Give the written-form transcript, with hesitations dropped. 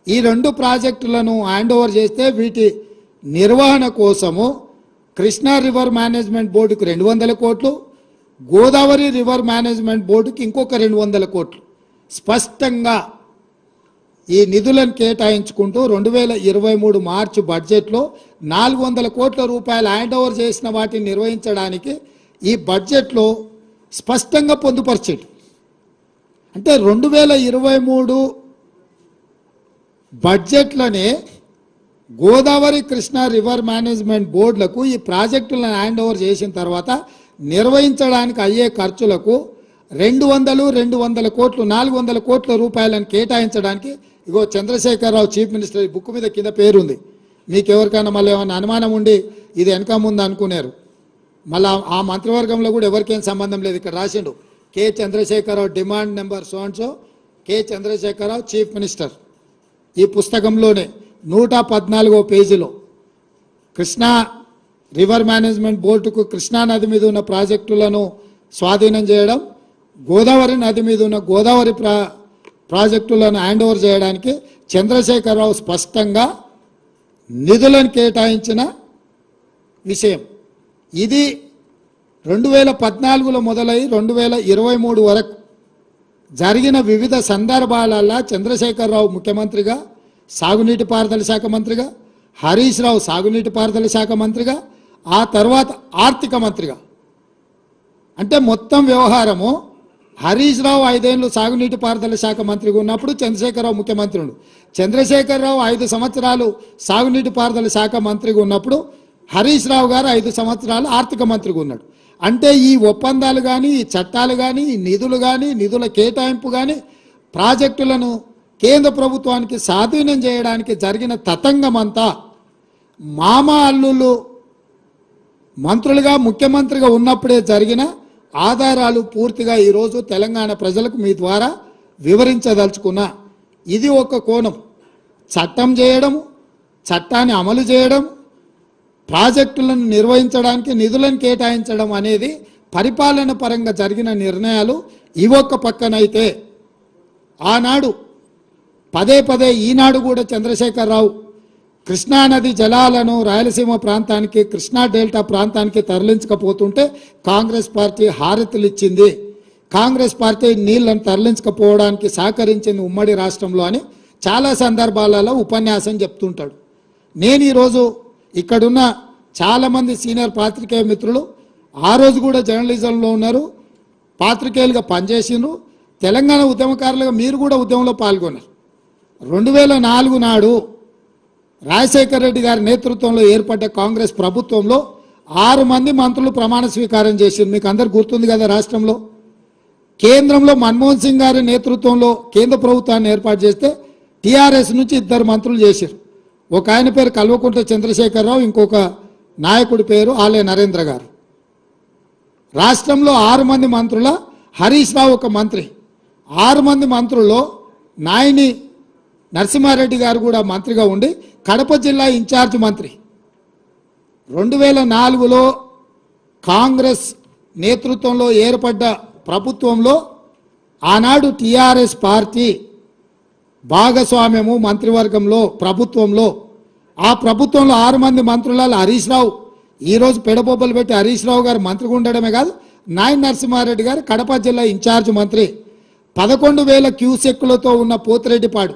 ఈ 2 ప్రాజెక్టులను hand over చేస్తే వీటి నిర్వహణ కోసము కృష్ణా రివర్ మేనేజ్మెంట్ బోర్డుకు 200 కోట్లు, గోదావరి రివర్ మేనేజ్మెంట్ బోర్డుకి ఇంకొక 200 కోట్లు స్పష్టంగా ఈ నిధులను కేటాయించుకుంటూ 2023 మార్చి బడ్జెట్లో 400 కోట్ల రూపాయలు హ్యాండ్ ఓవర్ చేసిన వాటిని నిర్వహించడానికి ఈ బడ్జెట్లో స్పష్టంగా పొందుపరిచేది. అంటే 2023 బడ్జెట్లోనే గోదావరి కృష్ణా రివర్ మేనేజ్మెంట్ బోర్డులకు ఈ ప్రాజెక్టులను హ్యాండ్ ఓవర్ చేసిన తర్వాత నిర్వహించడానికి అయ్యే ఖర్చులకు 200 కోట్లు 400 కోట్ల రూపాయలను కేటాయించడానికి ఇగో చంద్రశేఖరరావు చీఫ్ మినిస్టర్ బుక్ మీద కింద పేరుంది. మీకు ఎవరికైనా మళ్ళీ ఏమైనా అనుమానం ఉండి ఇది వెనక ముందు అనుకున్నారు, మళ్ళీ ఆ మంత్రివర్గంలో కూడా ఎవరికేం సంబంధం లేదు. ఇక్కడ రాసిండు K Chandrashekar Rao demand number so K Chandrashekar Rao chief minister. ఈ పుస్తకంలోనే 114వ పేజీలో కృష్ణా రివర్ మేనేజ్మెంట్ బోర్డుకు కృష్ణా నది మీద ఉన్న ప్రాజెక్టులను స్వాధీనం చేయడం, గోదావరి నది మీద ఉన్న గోదావరి ప్రాజెక్టులను హ్యాండ్ ఓవర్ చేయడానికి చంద్రశేఖరరావు స్పష్టంగా నిధులను కేటాయించిన విషయం. ఇది 2014లో మొదలై 2023 వరకు జరిగిన వివిధ సందర్భాలలో చంద్రశేఖరరావు ముఖ్యమంత్రిగా, సాగునీటి పారుదల శాఖ మంత్రిగా, హరీష్ రావు సాగునీటి పారుదల శాఖ మంత్రిగా, ఆ తర్వాత ఆర్థిక మంత్రిగా, అంటే మొత్తం వ్యవహారము హరీష్ రావు 5 ఏళ్ళు సాగునీటి పారుదల శాఖ మంత్రిగా ఉన్నప్పుడు చంద్రశేఖరరావు ముఖ్యమంత్రి ఉండు. చంద్రశేఖరరావు 5 సంవత్సరాలు సాగునీటి పారుదల శాఖ మంత్రిగా ఉన్నప్పుడు హరీష్ రావు గారు 5 సంవత్సరాలు ఆర్థిక మంత్రిగా ఉన్నాడు. అంటే ఈ ఒప్పందాలు కానీ, ఈ చట్టాలు కానీ, ఈ నిధులు కానీ, నిధుల కేటాయింపు కానీ, ప్రాజెక్టులను కేంద్ర ప్రభుత్వానికి స్వాధీనం చేయడానికి జరిగిన తతంగమంతా మామ అల్లుళ్ళు మంత్రులుగా ముఖ్యమంత్రిగా ఉన్నప్పుడే జరిగిన ఆధారాలు పూర్తిగా ఈరోజు తెలంగాణ ప్రజలకు మీ ద్వారా వివరించదలుచుకున్నా. ఇది ఒక కోణం. చట్టం చేయడం, చట్టాన్ని అమలు చేయడం, ప్రాజెక్టులను నిర్వహించడానికి నిధులను కేటాయించడం అనేది పరిపాలన పరంగా జరిగిన నిర్ణయాలు. ఇవొక్క పక్కనైతే ఆనాడు పదే ఈనాడు కూడా చంద్రశేఖరరావు కృష్ణానది జలాలను రాయలసీమ ప్రాంతానికి, కృష్ణా డెల్టా ప్రాంతానికి తరలించకపోతుంటే కాంగ్రెస్ పార్టీ హారతులు ఇచ్చింది, కాంగ్రెస్ పార్టీ నీళ్లను తరలించకపోవడానికి సహకరించింది ఉమ్మడి రాష్ట్రంలో అని చాలా సందర్భాలలో ఉపన్యాసం చెప్తుంటాడు. నేను ఈరోజు ఇక్కడున్న చాలామంది సీనియర్ పాత్రికేయ మిత్రులు ఆ రోజు కూడా జర్నలిజంలో ఉన్నారు, పాత్రికేయులుగా పనిచేసినారు, తెలంగాణ ఉద్యమకారులుగా మీరు కూడా ఉద్యమంలో పాల్గొన్నారు. 2004 నాడు రాజశేఖర రెడ్డి గారి నేతృత్వంలో ఏర్పడ్డ కాంగ్రెస్ ప్రభుత్వంలో 6 మంది మంత్రులు ప్రమాణ స్వీకారం చేశారు. మీకు అందరు గుర్తుంది కదా. రాష్ట్రంలో కేంద్రంలో మన్మోహన్ సింగ్ గారి నేతృత్వంలో కేంద్ర ప్రభుత్వాన్ని ఏర్పాటు చేస్తే టీఆర్ఎస్ నుంచి 2 మంత్రులు చేశారు. ఒక ఆయన పేరు కల్వకుంట్ల చంద్రశేఖరరావు, ఇంకొక నాయకుడి పేరు ఆలయ నరేంద్ర గారు. రాష్ట్రంలో 6 మంది మంత్రుల హరీష్ రావు ఒక మంత్రి. 6 మంది మంత్రుల్లో నాయని నరసింహారెడ్డి గారు కూడా మంత్రిగా ఉండి కడప జిల్లా ఇన్ఛార్జ్ మంత్రి. 2004లో కాంగ్రెస్ నేతృత్వంలో ఏర్పడ్డ ప్రభుత్వంలో ఆనాడు టీఆర్ఎస్ పార్టీ భాగస్వామ్యము మంత్రివర్గంలో ప్రభుత్వంలో. ఆ ప్రభుత్వంలో 6 మంది మంత్రులలో హరీష్ రావు ఈరోజు పెడబొబ్బలు పెట్టి హరీష్ రావు గారు మంత్రిగా ఉండడమే కాదు, నాయని నరసింహారెడ్డి గారు కడప జిల్లా ఇన్ఛార్జ్ మంత్రి. 11,000 క్యూసెక్కులతో ఉన్న పోతిరెడ్డిపాడు